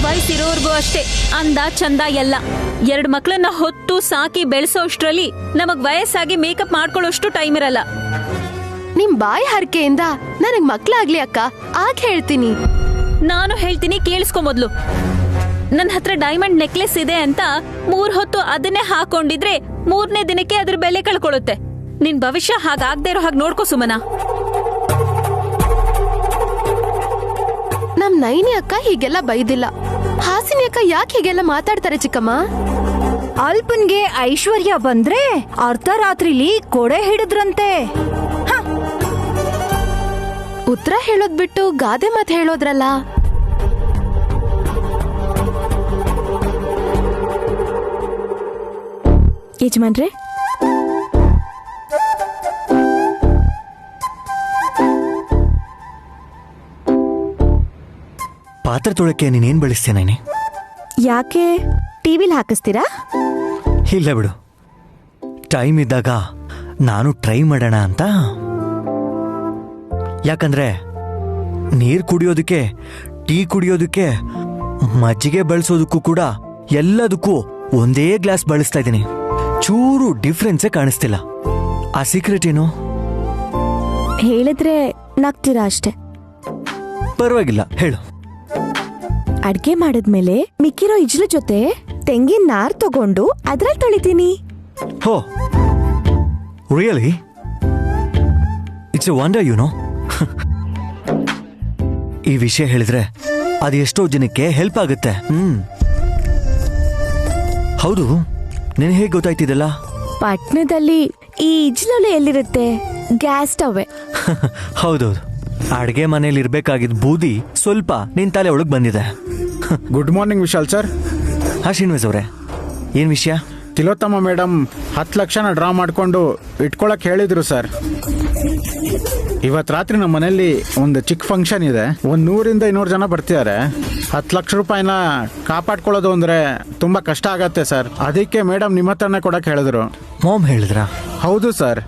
ವಯಸ್ಸಿರೋರ್ಗೂ ಅಷ್ಟೇ ಅಂದ ಚಂದ ಎಲ್ಲ. 2 ಮಕ್ಳನ್ನ ಹೊತ್ತು ಸಾಕಿ ಬೆಳೆಸೋಷ್ಟ್ರಲ್ಲಿ ನಮಗ್ ವಯಸ್ಸಾಗಿ ಮೇಕಪ್ ಮಾಡ್ಕೊಳ್ಳೋಷ್ಟು ಟೈಮ್ ಇರಲ್ಲ. ನಿಮ್ ಬಾಯಿ ಹರಕೆಯಿಂದ ನನಗ್ ಮಕ್ಳಾಗ್ಲಿ ಅಕ್ಕ, ಆಗ ಹೇಳ್ತೀನಿ. ನಾನು ಹೇಳ್ತೀನಿ, ಕೇಳಿಸ್ಕೊ ಮೊದ್ಲು. ನನ್ನ ಹತ್ರ ಡೈಮಂಡ್ ನೆಕ್ಲೆಸ್ ಇದೆ ಅಂತ 3 ಹೊತ್ತು ಅದನ್ನೇ ಹಾಕೊಂಡಿದ್ರೆ 3ನೇ ದಿನಕ್ಕೆ ಅದ್ರ ಬೆಲೆ ಕಳ್ಕೊಳ್ಳುತ್ತೆ. ನಿನ್ ಭವಿಷ್ಯ ಹಾಗಾಗ್ದೇ ಇರೋ ಹಾಗೆ ನೋಡ್ಕೋ ಸುಮನಾ. ನಮ್ ನೈನಿ ಅಕ್ಕ ಹೀಗೆಲ್ಲ ಬೈದಿಲ್ಲ. ಹಾಸಿನಿ ಅಕ್ಕ ಯಾಕೆ ಹೀಗೆಲ್ಲ ಮಾತಾಡ್ತಾರೆ ಚಿಕ್ಕಮ್ಮ? ಅಲ್ಪನ್ಗೆ ಐಶ್ವರ್ಯ ಬಂದ್ರೆ ಅರ್ಧರಾತ್ರಿಲಿ ಕೊಡೆ ಹಿಡಿದ್ರಂತೆ. ಉತ್ತರ ಹೇಳೋದ್ ಬಿಟ್ಟು ಗಾದೆ ಮಾತು ಹೇಳೋದ್ರಲ್ಲ. ಯಜಮಾನ್ರೆ, ಪಾತ್ರೆ ತೊಳಕ್ಕೆ ನೀನೇನ್ ಬಳಸ್ತೇನೆ? ಯಾಕೆ ಟಿವಿಲಿ ಹಾಕಿಸ್ತೀರಾ? ಇಲ್ಲ ಬಿಡು, ಟೈಮ್ ಇದ್ದಾಗ ನಾನು ಟ್ರೈ ಮಾಡೋಣ ಅಂತ. ಯಾಕಂದ್ರೆ ನೀರ್ ಕುಡಿಯೋದಕ್ಕೆ, ಟೀ ಕುಡಿಯೋದಕ್ಕೆ, ಮಜ್ಜಿಗೆ ಬಳಸೋದಕ್ಕೂ ಕೂಡ ಎಲ್ಲದಕ್ಕೂ ಒಂದೇ ಗ್ಲಾಸ್ ಬಳಸ್ತಾ ಇದ್ದೀನಿ. ಚೂರು ಡಿಫ್ರೆನ್ಸೇ ಕಾಣಿಸ್ತಿಲ್ಲ. ಆ ಸೀಕ್ರೆಟ್ ಏನು? ಹೇಳಿದ್ರೆ ನಗ್ತೀರಾ ಅಷ್ಟೆ. ಪರವಾಗಿಲ್ಲ, ಹೇಳು. ಅಡ್ಗೆ ಮಾಡಿದ್ಮೇಲೆ ಮಿಕ್ಕಿರೋ ಇಜ್ಲ ಜೊತೆ ತೆಂಗಿನ ನಾರ್ ತಗೊಂಡು ಅದ್ರಲ್ಲಿ ತೊಳಿತೀನಿ. ಹೋ, really? It's a wonder, you know. ಈ ವಿಷಯ ಹೇಳಿದ್ರೆ ಅದು ಎಷ್ಟೋ ಜನಕ್ಕೆ ಹೆಲ್ಪ್ ಆಗುತ್ತೆ. ಹೌದು, ನಿನಗೆ ಹೇಗೆ ಗೊತ್ತಾಯ್ತಿದಲ್ಲ? ಪಟ್ನದಲ್ಲಿ ಈ ಇಜ್ಲೊಲೆ ಎಲ್ಲಿರುತ್ತೆ? Gas stove. ಹೌದೌದು, ಅಡ್ಗೆ ಮನೇಲಿ ಇರ್ಬೇಕಾಗಿದ್ದ ಬೂದಿ ಸ್ವಲ್ಪ ನಿನ್ ತಲೆ ಒಳಗ್ ಬಂದಿದೆ. Good morning Vishal sir. ಹಾ ಶ್ರೀನಿವಾಸ್ ಅವರೇ, ಏನ್ ವಿಷಯ? ತಿಲೋತ್ತಮ ಮೇಡಮ್ 10 ಲಕ್ಷನ ಡ್ರಾ ಮಾಡ್ಕೊಂಡು ಇಟ್ಕೊಳಕ್ ಹೇಳಿದ್ರು ಸರ್. ಇವತ್ತು ರಾತ್ರಿ ನಮ್ಮ ಮನೆಯಲ್ಲಿ ಒಂದು ಚಿಕ್ಕ ಫಂಕ್ಷನ್ ಇದೆ. 100-200 ಜನ ಬರ್ತಿದ್ದಾರೆ. 10 ಲಕ್ಷ ರೂಪಾಯಿನ ಕಾಪಾಡ್ಕೊಳ್ಳೋದು ಅಂದ್ರೆ ತುಂಬಾ ಕಷ್ಟ ಆಗತ್ತೆ ಸರ್. ಅದಕ್ಕೆ ಮೇಡಮ್ ನಿಮ್ಮ ಹತ್ರನೇ ಕೊಡಕ್ ಹೇಳಿದ್ರು. ಮಾಮ್ ಹೇಳಿದ್ರ? ಹೌದು ಸರ್.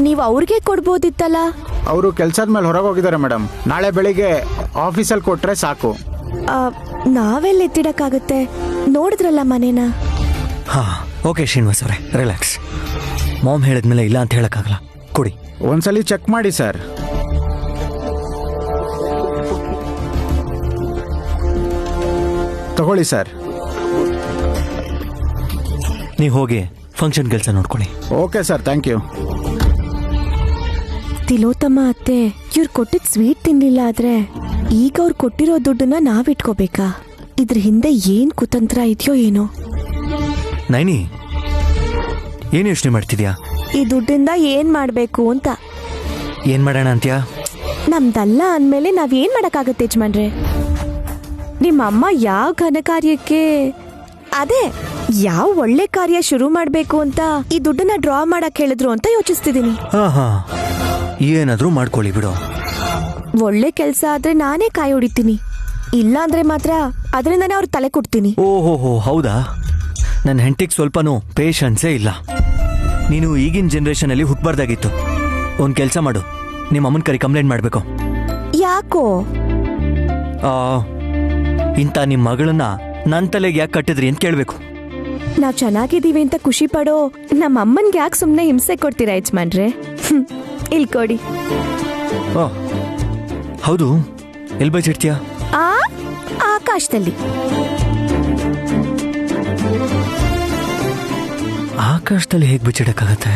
ನೀವು ಅವ್ರಿಗೆ ಕೊಡ್ಬೋದಿತ್ತಲ್ಲ. ಅವರು ಕೆಲ್ಸದ ಮೇಲೆ ಹೊರಗೆ ಹೋಗಿದ್ದಾರೆ ಮೇಡಮ್. ನಾಳೆ ಬೆಳಿಗ್ಗೆ ಆಫೀಸಲ್ಲಿ ಕೊಟ್ರೆ ಸಾಕು. ನಾವೆಲ್ಲ ಎತ್ತಿಡಕ್ಕಾಗತ್ತೆ? ನೋಡಿದ್ರಲ್ಲ ಮನೇನ. ಹಾ, ಓಕೆ ಶ್ರೀನಿವಾಸ್ ಅವರೇ, ರಿಲ್ಯಾಕ್ಸ್. ಮಾಮ್ ಹೇಳಿದ್ಮೇಲೆ ಇಲ್ಲ ಅಂತ ಹೇಳಕ್ಕಾಗಲ್ಲ. ಕೊಡಿ. ಒಂದ್ಸಲಿ ಚೆಕ್ ಮಾಡಿ ಸರ್. ತಗೊಳ್ಳಿ ಸರ್. ನೀವು ಹೋಗಿ ಫಂಕ್ಷನ್ ಕೆಲಸ ನೋಡ್ಕೊಳ್ಳಿ. Okay sir, thank you. Tilottama ಅತ್ತೆ ಇವ್ರು ಕೊಟ್ಟಿದ್ ಸ್ವೀಟ್ ತಿನ್ಲಿಲ್ಲ ಆದ್ರೆ ಈಗ ಅವ್ರು ಕೊಟ್ಟಿರೋ ದುಡ್ಡನ್ನ ನಾವಿಟ್ಕೋಬೇಕಾ? ಇದ್ರ ಹಿಂದೆ ಏನ್ ಕುತಂತ್ರ ಇದೆಯೋ ಏನೋ. ನೈನಿ, ಏನ್ ಯೋಚನೆ ಮಾಡ್ತಿದ್ಯಾ? ಈ ದುಡ್ಡಿಂದ ಏನ್ ಮಾಡ್ಬೇಕು ಅಂತ. ಏನ್ ಮಾಡೋಣ ಅಂತ್ಯಾ? ನಮ್ದಲ್ಲ ಅಂದ್ಮೇಲೆ ನಾವ್ ಏನ್ ಮಾಡಕ್ಕಾಗತ್ತೆ ಯಜಮಾನ್ರೆ? ನಿಮ್ಮಮ್ಮ ಯಾವ ಘನ ಕಾರ್ಯಕ್ಕೆ, ಅದೇ ಯಾವ ಒಳ್ಳೆ ಕಾರ್ಯ ಶುರು ಮಾಡ್ಬೇಕು ಅಂತ ಈ ದುಡ್ಡನ್ನ ಡ್ರಾ ಮಾಡಕ್ ಹೇಳಿದ್ರು ಅಂತ ಯೋಚಿಸ್ತಿದೀನಿ. ಹಾ, ಏನಾದ್ರೂ ಮಾಡ್ಕೊಳ್ಳಿ ಬಿಡು. ಒಳ್ಳೆ ಕೆಲ್ಸ ಆದ್ರೆ ನಾನೇ ಕಾಯಿ ಹೊಡಿತೀನಿ, ಇಲ್ಲ ಅಂದ್ರೆ ಮಾತ್ರ ಅದರಿಂದಾನೇ ಅವ್ರ ತಲೆ ಕೊಡ್ತೀನಿ. ಓಹೋ, ಹೌದಾ? ನನ್ನ ಹೆಂಡತಿಗೆ ಸ್ವಲ್ಪನೂ ಪೇಷನ್ಸೇ ಇಲ್ಲ. ನೀನು ಈಗಿನ ಜನರೇಷನ್ ಅಲ್ಲಿ ಹುಟ್ಟಬಾರ್ದಾಗಿತ್ತು. ಒಂದ್ ಕೆಲ್ಸ ಮಾಡು, ನಿಮ್ಮ ಅಮ್ಮನ ಕರಿ ಕಂಪ್ಲೇಂಟ್ ಮಾಡ್ಬೇಕು. ಯಾಕೋ? ಇಂಥ ನಿಮ್ ಮಗಳನ್ನ ನನ್ ತಲೆಗೆ ಯಾಕೆ ಕಟ್ಟಿದ್ರಿ ಅಂತ ಕೇಳ್ಬೇಕು. ನಾವ್ ಚೆನ್ನಾಗಿದ್ದೀವಿ ಅಂತ ಖುಷಿ ಪಡೋ ನಮ್ಮ ಅಮ್ಮನ್ಗೆ ಯಾಕೆ ಸುಮ್ನೆ ಹಿಂಸೆ ಕೊಡ್ತೀರಾ ಯಜಮಾನ್ರೆ? ಇಲ್ ಕೊಡಿ. ಹೌದು, ಎಲ್ ಬಚ್ಚಿಡ್ತೀಯಾ? ಆಕಾಶದಲ್ಲಿ. ಆಕಾಶದಲ್ಲಿ ಹೇಗೆ ಬಚ್ಚಿಡಕ್ಕಾಗತ್ತೆ?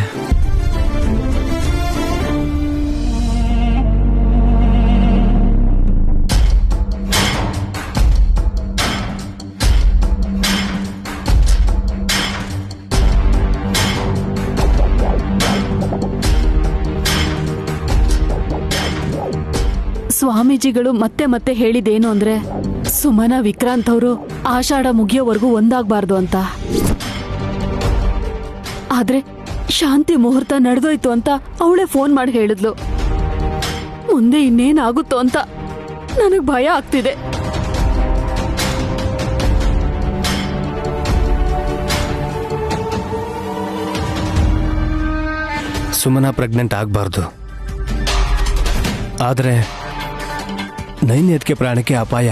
ಸ್ವಾಮೀಜಿಗಳು ಮತ್ತೆ ಮತ್ತೆ ಹೇಳಿದೇನು ಅಂದ್ರೆ ಸುಮನ ವಿಕ್ರಾಂತ್ ಅವರು ಆಷಾಢ ಮುಗಿಯೋವರೆಗೂ ಒಂದಾಗಬಾರ್ದು ಅಂತ. ಆದ್ರೆ ಶಾಂತಿ ಮುಹೂರ್ತ ನಡೆದೋಯ್ತು ಅಂತ ಅವಳೇ ಫೋನ್ ಮಾಡಿ ಹೇಳಿದ್ಲು. ಮುಂದೆ ಇನ್ನೇನಾಗುತ್ತೋ ಅಂತ ನನಗೆ ಭಯ ಆಗ್ತಿದೆ. ಸುಮನ ಪ್ರೆಗ್ನೆಂಟ್ ಆಗಬಾರ್ದು. ಆದರೆ ನೈನ್ಯದಕ್ಕೆ ಪ್ರಾಣಕ್ಕೆ ಅಪಾಯ.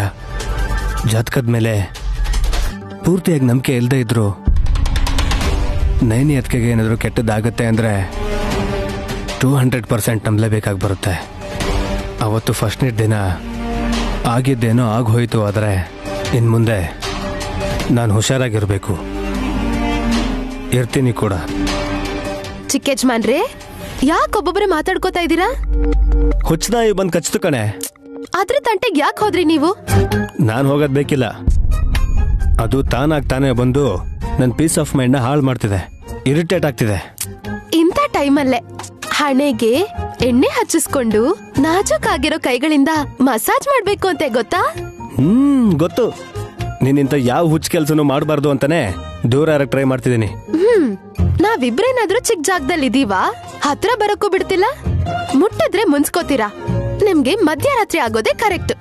ಜಾತಕದ ಮೇಲೆ ಪೂರ್ತಿಯಾಗಿ ನಂಬಿಕೆ ಇಲ್ಲದೆ ಇದ್ರು ನೈನ್ಯದಕ್ಕೆ ಏನಾದರೂ ಕೆಟ್ಟದ್ದಾಗತ್ತೆ ಅಂದರೆ 200% ನಂಬಲೇಬೇಕಾಗಿ ಬರುತ್ತೆ. ಅವತ್ತು ಫಸ್ಟ್ನೇ ದಿನ ಆಗಿದ್ದೇನೋ ಆಗೋಯ್ತು. ಆದರೆ ಇನ್ನು ಮುಂದೆ ನಾನು ಹುಷಾರಾಗಿರಬೇಕು. ಇರ್ತೀನಿ ಕೂಡ. ಚಿಕ್ಕ ಯಜಮಾನ್ರೆ, ಯಾಕೊಬ್ಬೊಬ್ಬರೇ ಮಾತಾಡ್ಕೋತಾ ಇದ್ದೀರಾ? ಹುಚ್ಚನಾಯಿ ಬಂದು ಕಚ್ತು ಕಣೆ. ಅದ್ರ ತಂಟೆಗೆ ಯಾಕೆ ಹೋದ್ರಿ ನೀವು? ನಾನು ಹೋಗೋದು ಬೇಕಿಲ್ಲ. ಅದು ತಾನೇ ಬಂದು ನನ್ನ ಪೀಸ್ ಆಫ್ ಮೈಂಡ್ನ ಹಾಳು ಮಾಡ್ತಿದೆ, ಇರಿಟೇಟ್ ಆಗ್ತಿದೆ. ಇಂಥ ಟೈಮಲ್ಲೇ ಹಣೆಗೆ ಎಣ್ಣೆ ಹಚ್ಚಿಸ್ಕೊಂಡು ನಾಜೂಕಾಗಿರೋ ಕೈಗಳಿಂದ ಮಸಾಜ್ ಮಾಡ್ಬೇಕು ಅಂತ ಗೊತ್ತಾ? ಗೊತ್ತು. ನೀನಿಂತ ಯಾವ ಹುಚ್ಚ ಕೆಲಸನೂ ಮಾಡಬಾರ್ದು ಅಂತಾನೆ ದೂರ ಇರಕ್ಕೆ ಟ್ರೈ ಮಾಡ್ತಿದ್ದೀನಿ. ನಾವಿಬ್ರೇನಾದ್ರೂ ಚಿಕ್ಕ ಜಾಗದಲ್ಲಿ ಇದೀವಾ? ಹತ್ರ ಬರಕ್ಕೂ ಬಿಡ್ತಿಲ್ಲ. ಮುಟ್ಟಿದ್ರೆ ಮುನ್ಸ್ಕೋತೀರಾ. ನಿಮ್ಗೆ ಮಧ್ಯರಾತ್ರಿ ಆಗೋದೇ ಕರೆಕ್ಟ್.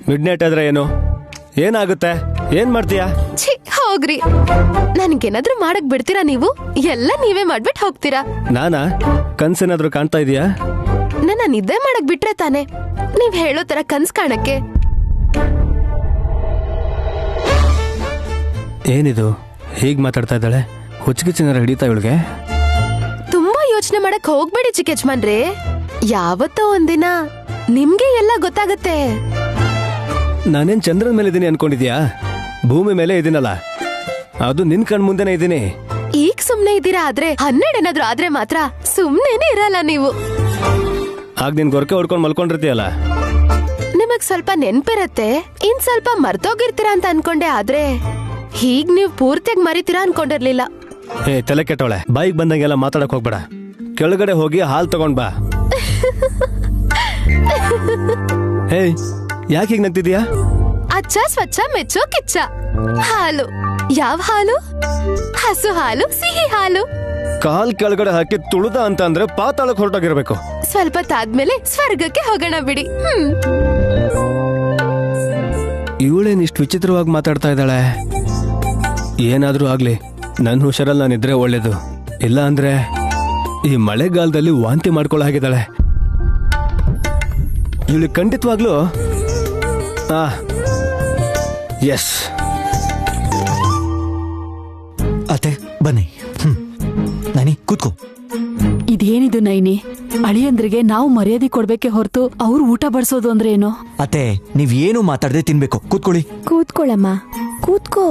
ಮಿಡ್ ನೈಟ್ ಆದ್ರೆ ಏನು ಏನಾಗುತ್ತೆ? ಏನ್ ಮಾಡ್ತೀಯಾ? ಛೀ, ಹೋಗ್ರಿ. ನನ್ಗೇನಾದ್ರೂ ಮಾಡಕ್ ಬಿಡ್ತೀರಾ ನೀವು? ಎಲ್ಲ ನೀವೇ ಮಾಡ್ಬಿಟ್ಟು ಹೋಗ್ತೀರಾ. ನಾನಾ ಕನ್ಸೇನಾದ್ರೂ ಕಾಣ್ತಾ ಇದೀಯಾ? ನನ್ನ ನಿದ್ದೆ ಮಾಡಕ್ ಬಿಟ್ರೆ ತಾನೆ ನೀವ್ ಹೇಳೋ ತರ ಕನ್ಸ್ ಕಾಣಕ್ಕೆ. ಏನಿದು ಹೀಗ್ ಮಾತಾಡ್ತಾ ಇದ್ದಾಳೆ? ಹುಚ್ಚಗಿಚ್ಚನಾರ ಹಿಡಿತಾ ಇವಳಿಗೆ? ತುಂಬಾ ಯೋಚನೆ ಮಾಡಕ್ ಹೋಗ್ಬೇಡಿ ಚಿಕ್ಕ ಯಜಮಾನ್ರೆ. ಯಾವತ್ತೋ ಒಂದಿನ ನಿಮ್ಗೆ ಎಲ್ಲ ಗೊತ್ತಾಗತ್ತೆ. ನಾನೇನ್ ಚಂದ್ರನ ಮೇಲೆ ಇದೀನಿ ಅನ್ಕೊಂಡಿದ್ಯಾ? ಭೂಮಿ ಮೇಲೆ ಇದೀನಲ್ಲ, ಅದು ನಿನ್ ಕಣ್ ಮುಂದೆನೆ ಇದೀನಿ. ಈಗ ಸುಮ್ನೆ ಇದ್ದೀರಾ, ಆದ್ರೆ 12 ಏನಾದ್ರೂ ಆದ್ರೆ ಮಾತ್ರ ಸುಮ್ನೆನೆ ಇರಲ್ಲ ನೀವು. ಆಗ ನಿನ್ ಗೊರಕೆ ಹೊಡ್ಕೊಂಡ್ ಮಲ್ಕೊಂಡಿರ್ತೀಯಲ್ಲ. ನಿಮಗ್ ಸ್ವಲ್ಪ ನೆನ್ಪಿರತ್ತೆ, ಇನ್ ಸ್ವಲ್ಪ ಮರ್ತೋಗಿರ್ತೀರಾ ಅಂತ ಅನ್ಕೊಂಡೆ. ಆದ್ರೆ ಹೀಗ್ ನೀವ್ ಪೂರ್ತಿಯಾಗಿ ಮರಿತೀರಾ ಅನ್ಕೊಂಡಿರ್ಲಿಲ್ಲ. ಏ ತಲೆ ಕೆಟ್ಟವಳೆ, ಬಾಯಿಗೆ ಬಂದಂಗೆಲ್ಲ ಮಾತಾಡಕ್ ಹೋಗ್ಬೇಡ. ಕೆಳಗಡೆ ಹೋಗಿ ಹಾಲ್ ತಗೊಂಡ್ ಬಾ. ಹೇ, ಯಾಕೆ ಹೀಗ್ ನಗ್ತಿದ್ಯಾ? ಅಚ್ಚ ಸ್ವಚ್ಛ ಮೆಚ್ಚೋ ಕಿಚ್ಚ. ಹಾಲು. ಯಾವ ಹಾಲು? ಹಸು ಹಾಲು, ಸಿಹಿ ಹಾಲು. ಕಾಲ್ ಕೆಳಗಡೆ ಹಾಕಿ ತುಳಿದ ಅಂತ ಅಂದ್ರೆ ಪಾತಾಳಕ್ ಹೊರಟೋಗಿರ್ಬೇಕು. ಸ್ವಲ್ಪ ತಾದ್ಮೇಲೆ ಸ್ವರ್ಗಕ್ಕೆ ಹೋಗೋಣ ಬಿಡಿ. ಇವಳೇನ್ ಇಷ್ಟು ವಿಚಿತ್ರವಾಗಿ ಮಾತಾಡ್ತಾ ಇದ್ದಾಳೆ? ಏನಾದ್ರೂ ಆಗ್ಲಿ, ನನ್ನ ಹುಷಾರಲ್ಲಿ ನಾನಿದ್ರೆ ಒಳ್ಳೇದು. ಇಲ್ಲ ಅಂದ್ರೆ ಈ ಮಳೆಗಾಲದಲ್ಲಿ ವಾಂತಿ ಮಾಡ್ಕೊಳ್ಳೋ ಹಾಗಿದ್ದಾಳೆ. ಇವಳಿಗೆ ಖಂಡಿತವಾಗ್ಲೂ ಎಸ್. ಅತ್ತೆ ಬನ್ನಿ. ನಾನಿ ಕೂತ್ಕೋ. ಇದೇನಿದು ನೈನಿ? ಅಳಿಯಂದ್ರಿಗೆ ನಾವು ಮರ್ಯಾದೆ ಕೊಡ್ಬೇಕೆ ಹೊರತು ಅವ್ರು ಊಟ ಬಡಿಸೋದು ಅಂದ್ರೆ ಏನು? ಅತ್ತೆ ನೀವ್ ಏನು ಮಾತಾಡದೆ ತಿನ್ಬೇಕು. ಕೂತ್ಕೊಳ್ಳಿ. ಕೂತ್ಕೊಳ್ಳಮ್ಮ, ಕೂತ್ಕೋ.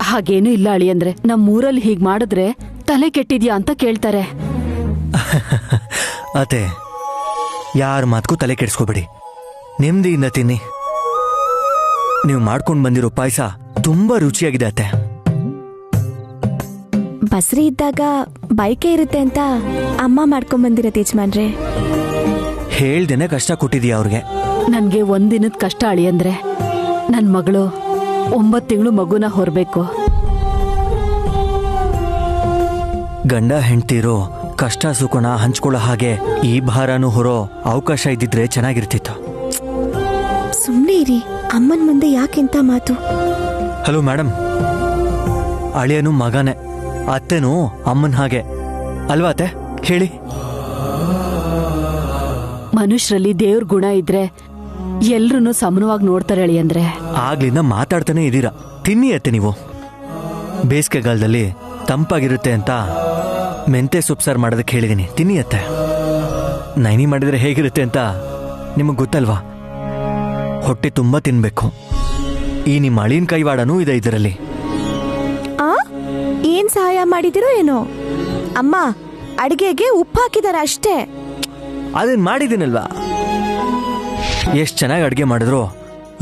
ಹಾಗೇನು ಇಲ್ಲ ಅಳಿಯಂದ್ರೆ. ನಮ್ಮೂರಲ್ಲಿ ಹೀಗ್ ಮಾಡಿದ್ರೆ ತಲೆ ಕೆಟ್ಟಿದ್ಯಾ ಅಂತ ಕೇಳ್ತಾರೆ. ಅತ್ತೆ ಯಾರ ಮಾತ್ಗೂ ತಲೆ ಕೆಡಿಸ್ಕೋಬೇಡಿ, ನೆಮ್ಮದಿಯಿಂದ ತಿನ್ನಿ. ನೀವು ಮಾಡ್ಕೊಂಡು ಬಂದಿರೋ ಪಾಯಸ ತುಂಬಾ ರುಚಿಯಾಗಿದೆ ಅತ್ತೆ. ಬಸ್ರಿ ಇದ್ದಾಗ ಬೈಕೆ ಇರುತ್ತೆ ಅಂತ ಅಮ್ಮ ಮಾಡ್ಕೊಂಡ್ ಬಂದಿರತ್ತೆ ಯಜಮಾನ್ರೆ. ಹೇಳ್ದೇನೆ ಕಷ್ಟ ಕೊಟ್ಟಿದೀಯ ಅವ್ರಿಗೆ. ನನ್ಗೆ ಒಂದಿನದ ಕಷ್ಟ ಅಳಿಯಂದ್ರೆ. ನನ್ ಮಗಳು 9 ತಿಂಗಳು ಮಗುನ ಹೊರಬೇಕು. ಗಂಡ ಹೆಂಡ್ತಿರೋ ಕಷ್ಟ ಸುಖನ ಹಂಚ್ಕೊಳ್ಳೋ ಹಾಗೆ ಈ ಭಾರನೂ ಹೊರೋ ಅವಕಾಶ ಇದ್ದಿದ್ರೆ ಚೆನ್ನಾಗಿರ್ತಿತ್ತು. ಸುಮ್ನೆ ಇರಿ, ಅಮ್ಮನ್ ಮುಂದೆ ಯಾಕೆಂತ ಮಾತು? ಹಲೋ ಮೇಡಮ್, ಅಳಿಯನು ಮಗನೇ, ಅತ್ತೆನೂ ಅಮ್ಮನ ಹಾಗೆ ಅಲ್ವಾ ಅತ್ತೆ? ಹೇಳಿ. ಮನುಷ್ಯರಲ್ಲಿ ದೇವ್ರ ಗುಣ ಇದ್ರೆ ಎಲ್ರೂ ಸಮನವಾಗಿ ನೋಡ್ತಾರೆ ಅಳಿಯಂದ್ರೆ. ಆಗ್ಲಿಂದ ಮಾತಾಡ್ತಾನೆ ಇದೀರಾ. ತಿನ್ನಿ ಅತ್ತೆ ನೀವು. ಬೇಸಿಗೆಗಾಲದಲ್ಲಿ ತಂಪಾಗಿರುತ್ತೆ ಅಂತ ಮೆಂತೆ ಸೊಪ್ಪು ಸಾರು ಮಾಡೋದಕ್ಕೆ ಹೇಳಿದೀನಿ, ತಿನ್ನಿ ಅತ್ತೆ. ನೈನಿ ಮಾಡಿದ್ರೆ ಹೇಗಿರುತ್ತೆ ಅಂತ ನಿಮಗೆ ಗೊತ್ತಲ್ವಾ? ಹೊಟ್ಟೆ ತುಂಬಾ ತಿನ್ಬೇಕು. ಈ ನಿಮ್ಮ ಅಳಿನ ಕೈವಾಡನೂ ಇದೆ ಇದರಲ್ಲಿ. ಏನ್ ಸಹಾಯ ಮಾಡಿದಿರೋ ಏನೋ? ಅಮ್ಮ ಅಡಿಗೆಗೆ ಉಪ್ಪು ಹಾಕಿದಾರ ಅಷ್ಟೇ. ಅದನ್ನ ಮಾಡಿದ್ದೀನಲ್ವಾ? ಎಷ್ಟು ಚೆನ್ನಾಗಿ ಅಡುಗೆ ಮಾಡಿದ್ರು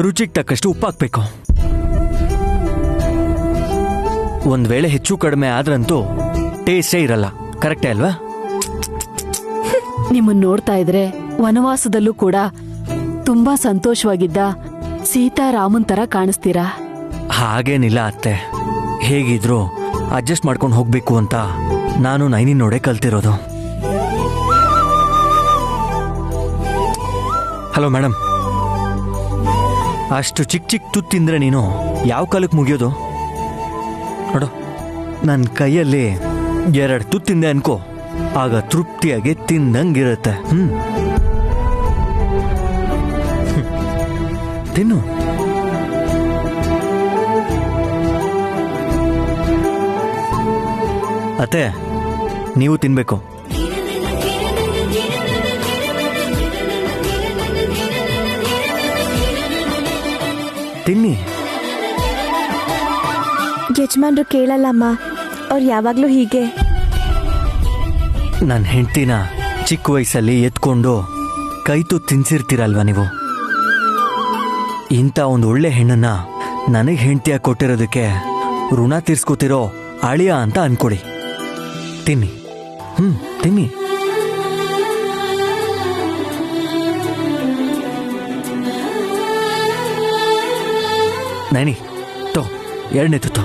ರುಚಿಗೆ ತಕ್ಕಷ್ಟು ಉಪ್ಪು ಹಾಕ್ಬೇಕು. ಒಂದ್ ವೇಳೆ ಹೆಚ್ಚು ಕಡಿಮೆ ಆದ್ರಂತೂ ಟೇಸ್ಟೇ ಇರಲ್ಲ. ಕರೆಕ್ಟೇ ಅಲ್ವಾ? ನಿಮ್ಮನ್ನ ನೋಡ್ತಾ ಇದ್ರೆ ವನವಾಸದಲ್ಲೂ ಕೂಡ ತುಂಬಾ ಸಂತೋಷವಾಗಿದ್ದ ಸೀತಾರಾಮನ್ ತರ ಕಾಣಿಸ್ತೀರಾ. ಹಾಗೇನಿಲ್ಲ ಅತ್ತೆ, ಹೇಗಿದ್ರು ಅಡ್ಜಸ್ಟ್ ಮಾಡ್ಕೊಂಡು ಹೋಗ್ಬೇಕು ಅಂತ ನಾನು ನೈನಿ ನೋಡೇ ಕಲ್ತಿರೋದು. ಹಲೋ ಮೇಡಮ್, ಅಷ್ಟು ಚಿಕ್ಕ ಚಿಕ್ಕ ತುತ್ತಿಂದ್ರೆ ನೀನು ಯಾವ ಕಾಲಕ್ಕೆ ಮುಗಿಯೋದು? ನೋಡು, ನನ್ನ ಕೈಯಲ್ಲಿ 2 ತುತ್ತಿಂದೆ ಅನ್ಕೋ, ಆಗ ತೃಪ್ತಿಯಾಗಿ ತಿಂದಂಗಿರುತ್ತೆ. ತಿನ್ನು. ಅತ್ತೆ, ನೀವು ತಿನ್ಬೇಕು. ತಿನ್ನಿ. ಯಜಮಾನ್ರು ಕೇಳಲ್ಲಮ್ಮ, ಅವ್ರು ಯಾವಾಗ್ಲೂ ಹೀಗೆ. ನನ್ನ ಹೆಂಡ್ತಿನ ಚಿಕ್ಕ ವಯಸ್ಸಲ್ಲಿ ಎತ್ಕೊಂಡು ಕೈತು ತಿನ್ಸಿರ್ತೀರಲ್ವ ನೀವು. ಇಂಥ ಒಂದು ಒಳ್ಳೆ ಹೆಣ್ಣನ್ನ ನನಗೆ ಹೆಂಡ್ತಿಯಾಗಿ ಕೊಟ್ಟಿರೋದಕ್ಕೆ ಋಣ ತೀರ್ಸ್ಕೊತಿರೋ ಅಳಿಯ ಅಂತ ಅನ್ಕೊಡಿ. ತಿನ್ನಿ. ತಿನ್ನಿ. ನೈನಿ, ತೋ 2ನೇ ತುತ್ತು.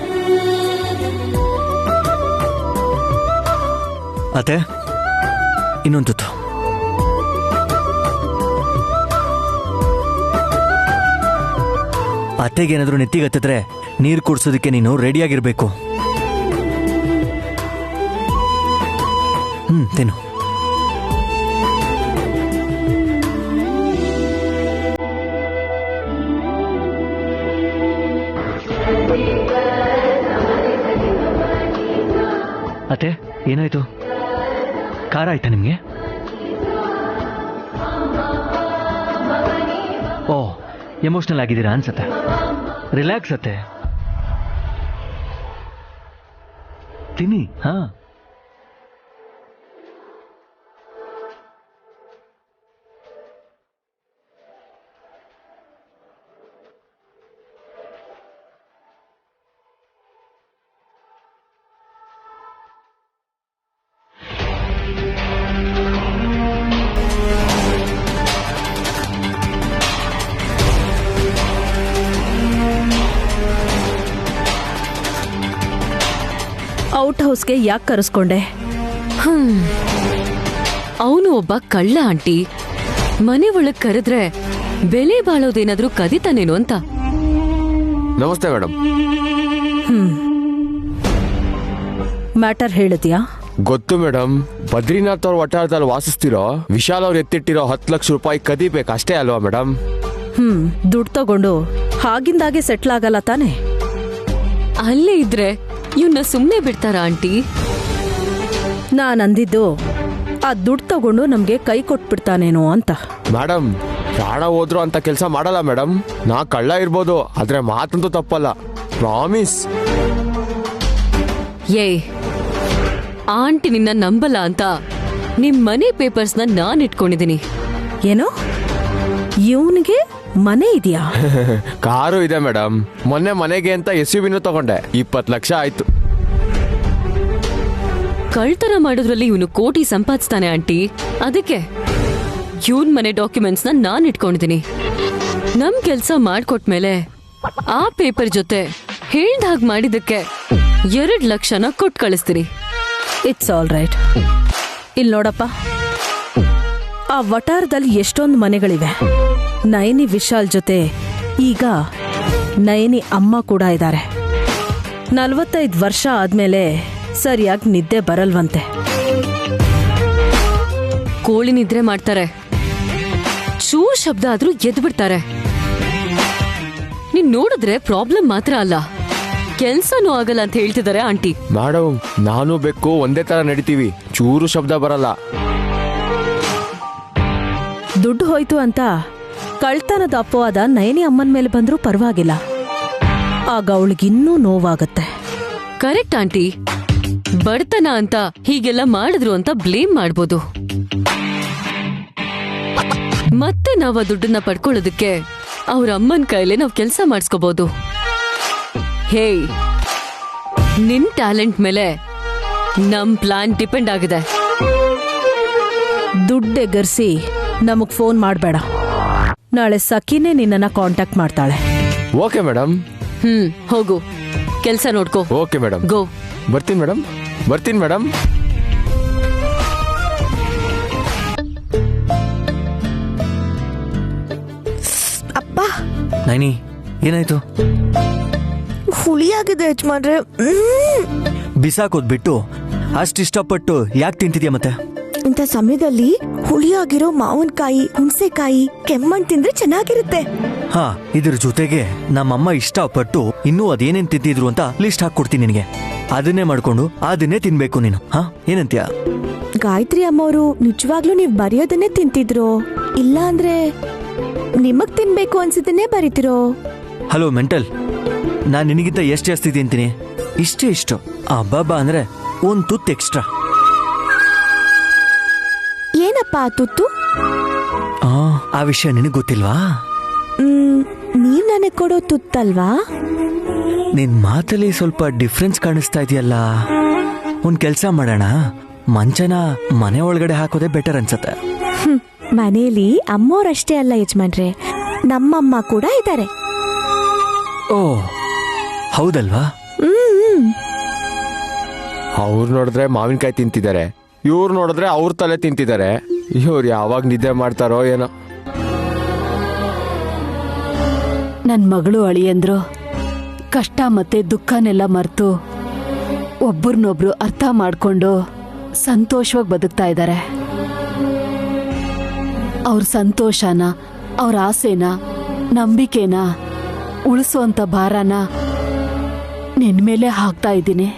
ಅತ್ತೆ, ಇನ್ನೊಂದು ತುತ್ತು. ಅತ್ತೆಗೇನಾದ್ರೂ ನೆತ್ತಿಗತ್ತಿದ್ರೆ ನೀರು ಕುಡ್ಸೋದಕ್ಕೆ ನೀನು ರೆಡಿಯಾಗಿರ್ಬೇಕು. ತಿನ್ನು. ಅತ್ತೆ, ಏನಾಯ್ತು? ಖಾರ ಆಯ್ತಾ ನಿಮ್ಗೆ? ಓ, ಎಮೋಷನಲ್ ಆಗಿದ್ದೀರಾ ಅನ್ಸತ್ತೆ. ರಿಲ್ಯಾಕ್ಸ್ ಅತ್ತೆ, ತಿನ್ನಿ. ಹಾ, ಔಟ್ ಹೌಸ್ಗೆ ಯಾಕೆ ಕರೆಸ್ಕೊಂಡೆ? ಅವನು ಒಬ್ಬ ಕಳ್ಳ ಆಂಟಿ. ಮನೆ ಒಳಗ್ ಕರೆದ್ರೆ ಬೆಲೆ ಬಾಳೋದೇನಾದ್ರೂ ಕದಿತಾನೇನು ಅಂತ. ನಮಸ್ತೆ ಮೇಡಮ್. ಮ್ಯಾಟರ್ ಹೇಳಿದ್ಯಾ? ಗೊತ್ತು ಮೇಡಮ್, ಬದ್ರಿನಾಥ್ ಅವ್ರ ವಠಾರದಲ್ಲಿ ವಾಸಿಸ್ತಿರೋ ವಿಶಾಲ್ ಅವ್ರು ಎತ್ತಿಟ್ಟಿರೋ 10 ಲಕ್ಷ ರೂಪಾಯಿ ಕದಿಬೇಕು ಅಷ್ಟೇ ಅಲ್ವಾ ಮೇಡಮ್? ದುಡ್ಡು ತಗೊಂಡು ಹಾಗಿಂದಾಗೆ ಸೆಟ್ಲ್ ಆಗಲ್ಲ ತಾನೆ? ಅಲ್ಲೇ ಇದ್ರೆ ಇವನ್ನ ಸುಮ್ನೆ ಬಿಡ್ತಾರ ಆಂಟಿ? ನಾನ್ ಅಂದಿದ್ದು ಆ ದುಡ್ಡು ತಗೊಂಡು ನಮ್ಗೆ ಕೈ ಕೊಟ್ಬಿಡ್ತಾನೇನೋ ಅಂತ. ಮೇಡಮ್, ಪ್ರಾಣ ಹೋದ್ರು ಅಂತ ಕೆಲಸ ಮಾಡಲ್ಲ ಮೇಡಮ್. ನಾ ಕಳ್ಳ ಇರ್ಬೋದು, ಆದ್ರೆ ಮಾತಂತೂ ತಪ್ಪಲ್ಲ, ಪ್ರಾಮಿಸ್. ಏಯ್, ಆಂಟಿ ನಿನ್ನ ನಂಬಲ್ಲ ಅಂತ ನಿಮ್ ಮನೆ ಪೇಪರ್ಸ್ನ ನಾನ್ ಇಟ್ಕೊಂಡಿದೀನಿ. ಏನೋ ಇವನಿಗೆ ಮನೆ ಇದೆಯಾ? ಕಾರು ಇದೆ ಮೇಡಮ್. ಮೊನ್ನೆ ಮನೆಗೆ ಅಂತ SUV ತಗೊಂಡೆ, 20 ಲಕ್ಷ ಆಯ್ತು. ಕಳ್ತನ ಮಾಡೋದ್ರಲ್ಲಿ ಇವನು ಕೋಟಿ ಸಂಪಾದಿಸ್ತಾನೆ ಆಂಟಿ. ಅದಕ್ಕೆ ಇವನ್ ಮನೆ ಡಾಕ್ಯುಮೆಂಟ್ಸ್ನ ನಾನ್ ಇಟ್ಕೊಂಡಿದೀನಿ. ನಮ್ ಕೆಲ್ಸ ಮಾಡ್ಕೊಟ್ಮೇಲೆ ಆ ಪೇಪರ್ ಜೊತೆ ಹೇಳ್ದಾಗ ಮಾಡಿದಕ್ಕೆ 2 ಲಕ್ಷನ ಕೊಟ್ಟು ಕಳಿಸ್ತೀನಿ. It's all right. ಇಲ್ಲಿ ನೋಡಪ್ಪ, ಆ ವಟಾರದಲ್ಲಿ ಎಷ್ಟೊಂದು ಮನೆಗಳಿವೆ. ನಯನಿ ವಿಶಾಲ್ ಜೊತೆ ಈಗ ನಯನಿ ಅಮ್ಮ ಕೂಡ ಇದ್ದಾರೆ. 45 ವರ್ಷ ಆದ್ಮೇಲೆ ಸರಿಯಾಗಿ ನಿದ್ದೆ ಬರಲ್ವಂತೆ. ಕೋಳಿ ನಿದ್ರೆ ಮಾಡ್ತಾರೆ, ಚೂರ್ ಶಬ್ದ ಆದ್ರೂ ಎದ್ದು ಬಿಡ್ತಾರೆ. ನೀನ್ ನೋಡಿದ್ರೆ ಪ್ರಾಬ್ಲಮ್ ಮಾತ್ರ ಅಲ್ಲ, ಕೆಲ್ಸನೂ ಆಗಲ್ಲ ಅಂತ ಹೇಳ್ತಿದ್ದಾರೆ ಆಂಟಿ. ಮೇಡಮ್, ನಾನು ಬೆಕ್ಕು ಒಂದೇ ತರ ನಡಿತೀವಿ, ಚೂರು ಶಬ್ದ ಬರಲ್ಲ. ದುಡ್ಡು ಹೋಯ್ತು ಅಂತ ಕಳ್ತನದ ಅಪವಾದ ನಯನಿ ಅಮ್ಮನ ಮೇಲೆ ಬಂದ್ರೂ ಪರವಾಗಿಲ್ಲ, ಆಗ ಅವಳಿಗಿನ್ನೂ ನೋವಾಗತ್ತೆ. Correct aunty. ಬಡತನ ಅಂತ ಹೀಗೆಲ್ಲ ಮಾಡಿದ್ರು ಅಂತ ಬ್ಲೇಮ್ ಮಾಡ್ಬೋದು. ಮತ್ತೆ ನಾವ್ ಆ ದುಡ್ಡನ್ನ ಪಡ್ಕೊಳ್ಳೋದಕ್ಕೆ ಅವ್ರ ಅಮ್ಮನ ಕೈಲೇ ನಾವ್ ಕೆಲ್ಸ ಮಾಡಿಸ್ಕೋಬಹುದು. ಹೇಯ್, ನಿನ್ ಟ್ಯಾಲೆಂಟ್ ಮೇಲೆ ನಮ್ ಪ್ಲಾನ್ ಡಿಪೆಂಡ್ ಆಗಿದೆ. ದುಡ್ಡೆಗರ್ಸಿ ನಮಗ್ ಫೋನ್ ಮಾಡ್ಬೇಡ. ನಾಳೆ ಸಖಿನೇ ನಿನ್ನನ್ನ ಕಾಂಟ್ಯಾಕ್ಟ್ ಮಾಡ್ತಾಳೆ. Okay madam. ಹೋಗು, ಕೆಲ್ಸ ನೋಡ್ಕೋ. Okay madam. ಗೋ. ಬರ್ತೀನಿ ಮೇಡಮ್. ಬರ್ತೀನಿ ಮೇಡಮ್. ಅಪ್ಪ, ನೈನಿ ಏನಾಯ್ತು? ಹುಳಿಯಾಗಿದೆ ಯಜಮಾನ್ರೆ. ಬಿಸಾಕೋದ್ ಬಿಟ್ಟು ಅಷ್ಟಿಷ್ಟಪಟ್ಟು ಯಾಕೆ ತಿಂತಿದ್ಯಾ ಮತ್ತೆ? ಇಂಥ ಸಮಯದಲ್ಲಿ ಹುಳಿಯಾಗಿರೋ ಮಾವಿನಕಾಯಿ, ಹುಣಸೆಕಾಯಿ, ಕೆಮ್ಮಣ್ಣು ತಿಂದ್ರೆ ಚೆನ್ನಾಗಿರುತ್ತೆ. ಹಾ, ಇದ್ರ ಜೊತೆಗೆ ನಮ್ಮಮ್ಮ ಇಷ್ಟಪಟ್ಟು ಇನ್ನೂ ಅದೇನೇನ್ ತಿಂತಿದ್ರು ಅಂತ ಲಿಸ್ಟ್ ಹಾಕೊಡ್ತೀನಿ ನಿನಗೆ. ಅದನ್ನೇ ಮಾಡ್ಕೊಂಡು ಅದನ್ನೇ ತಿನ್ಬೇಕು ನೀನು. ಹಾ, ಏನಂತ್ಯ? ಗಾಯತ್ರಿ ಅಮ್ಮವರು ನಿಜವಾಗ್ಲೂ ನೀವ್ ಬರೆಯೋದನ್ನೇ ತಿಂತಿದ್ರು, ಇಲ್ಲ ಅಂದ್ರೆ ನಿಮಗ್ ತಿನ್ಬೇಕು ಅನ್ಸಿದ್ದನ್ನೇ ಬರೀತಿರೋ? ಹಲೋ ಮೆಂಟಲ್, ನಾನ್ ನಿನಗಿಂತ ಎಷ್ಟು ಜಾಸ್ತಿ ತಿಂತೀನಿ? ಇಷ್ಟೇ ಇಷ್ಟು. ಅಬ್ಬಬ್ಬಾ ಅಂದ್ರೆ ಒಂದ್ ತುತ್ತು ಎಕ್ಸ್ಟ್ರಾ. ಏನಪ್ಪ ಆ ತುತ್ತು? ಆ ವಿಷಯ ನಿನಗ್ ಗೊತ್ತಿಲ್ವಾ? ನೀವ್ ನನಗ್ ಕೊಡೋ ತುತ್ತಲ್ವಾ? ನಿನ್ ಮಾತಲ್ಲಿ ಸ್ವಲ್ಪ ಡಿಫ್ರೆನ್ಸ್ ಕಾಣಿಸ್ತಾ ಇದೆಯಲ್ಲ. ಒಂದ್ ಕೆಲ್ಸ ಮಾಡೋಣ, ಮಂಚನ ಮನೆ ಒಳಗಡೆ ಹಾಕೋದೇ ಬೆಟರ್ ಅನ್ಸತ್ತೆ. ಮನೇಲಿ ಅಮ್ಮೋರಷ್ಟೇ ಅಲ್ಲ ಯಜಮಾನ್ರೆ, ನಮ್ಮಮ್ಮ ಕೂಡ ಇದ್ದಾರೆ. ಓ ಹೌದಲ್ವಾ? ಅವ್ರು ನೋಡಿದ್ರೆ ಮಾವಿನಕಾಯಿ ತಿಂತಿದ್ದಾರೆ, ಇವ್ರು ನೋಡಿದ್ರೆ ಅವ್ರ ತಲೆ ತಿಂತಿದ್ದಾರೆ. ಇವ್ರು ಯಾವಾಗ ನಿದ್ದೆ ಮಾಡ್ತಾರೋ ಏನೋ. ನನ್ ಮಗಳು ಅಳಿಯಂದ್ರು ಕಷ್ಟ ಮತ್ತೆ ದುಃಖನೆಲ್ಲ ಮರ್ತು ಒಬ್ಬರನ್ನೊಬ್ರು ಅರ್ಥ ಮಾಡ್ಕೊಂಡು ಸಂತೋಷವಾಗಿ ಬದುಕ್ತಾ ಇದ್ದಾರೆ. ಅವ್ರ ಸಂತೋಷನ, ಅವ್ರ ಆಸೆನ, ನಂಬಿಕೆನ ಉಳಿಸೋಂಥ ಭಾರನ ನಿನ್ ಮೇಲೆ ಹಾಕ್ತಾ ಇದ್ದೀನಿ.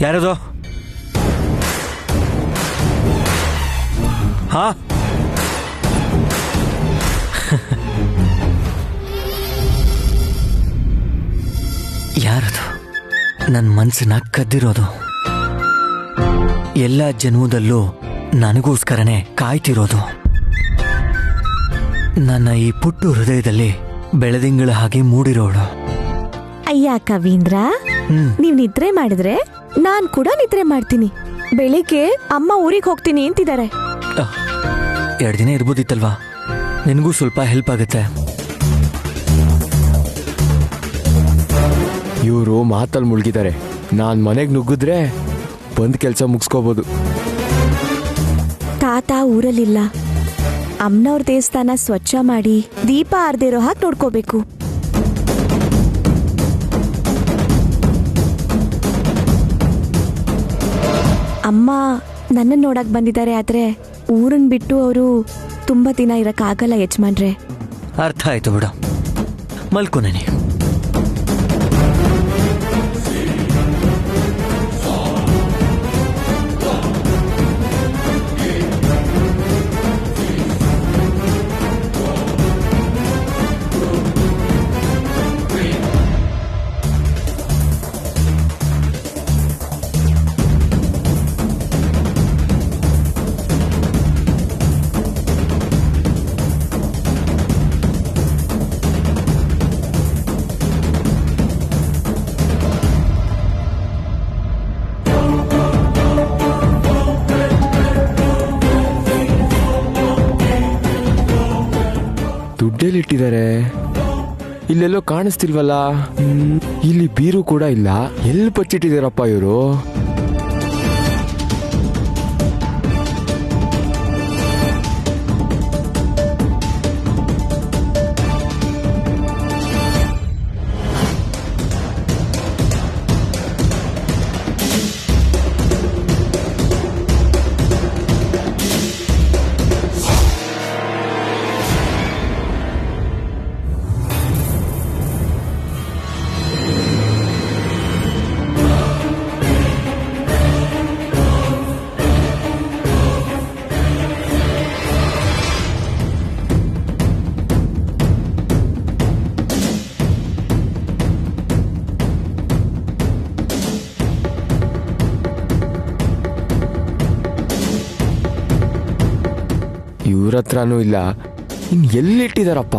ಯಾರದು? ಹಾ, ಯಾರದು? ನನ್ನ ಮನ್ಸನ್ನ ಕದ್ದಿರೋದು, ಎಲ್ಲ ಜನ್ಮದಲ್ಲೂ ನನಗೋಸ್ಕರನೇ ಕಾಯ್ತಿರೋದು, ನನ್ನ ಈ ಪುಟ್ಟು ಹೃದಯದಲ್ಲಿ ಬೆಳದಿಂಗಳ ಹಾಗೆ ಮೂಡಿರೋಳು. ಅಯ್ಯ ಕವೀಂದ್ರ, ನೀವ್ ನಿದ್ರೆ ಮಾಡಿದ್ರೆ ನಾನ್ ಕೂಡ ನಿದ್ರೆ ಮಾಡ್ತೀನಿ. ಬೆಳಿಗ್ಗೆ ಅಮ್ಮ ಊರಿಗೆ ಹೋಗ್ತೀನಿ ಅಂತಿದ್ದಾರೆ. 2 ದಿನ ಇರ್ಬೋದಿತ್ತಲ್ವಾ? ನಿನಗೂ ಸ್ವಲ್ಪ ಹೆಲ್ಪ್ ಆಗುತ್ತೆ. ಇವರು ಮಾತಲ್ಲಿ ಮುಳುಗಿದ್ದಾರೆ. ನಾನ್ ಮನೆಗೆ ನುಗ್ಗಿದ್ರೆ ಬಂದ್ ಕೆಲಸ ಮುಗಿಸ್ಕೋಬಹುದು. ತಾತ ಊರಲ್ಲಿಲ್ಲ. ಅಮ್ಮನವ್ರ ದೇವಸ್ಥಾನ ಸ್ವಚ್ಛ ಮಾಡಿ ದೀಪ ಆರ್ದಿರೋ ಹಾಗೆ ನೋಡ್ಕೋಬೇಕು. ಅಮ್ಮ ನನ್ನ ನೋಡಕ್ ಬಂದಿದ್ದಾರೆ, ಆದ್ರೆ ಊರನ್ ಬಿಟ್ಟು ಅವರು ತುಂಬಾ ದಿನ ಇರಕ್ಕಾಗಲ್ಲ ಯಜಮಾನ್ರೆ. ಅರ್ಥ ಆಯ್ತು ಬಿಡು, ಮಲ್ಕೊನೇನಿ. ದುಡ್ಡೇಲಿಟ್ಟಿದ್ದಾರೆ, ಇಲ್ಲೆಲ್ಲೋ ಕಾಣಿಸ್ತಿಲ್ವಲ್ಲ. ಇಲ್ಲಿ ಬೀರು ಕೂಡ ಇಲ್ಲ. ಎಲ್ಲಿ ಬಚ್ಚಿಟ್ಟಿದಾರಪ್ಪ ಇವರು? ಹತ್ರನೂ ಇಲ್ಲ. ಇನ್ ಎಲ್ಲಿಟ್ಟಿದಾರಪ್ಪ?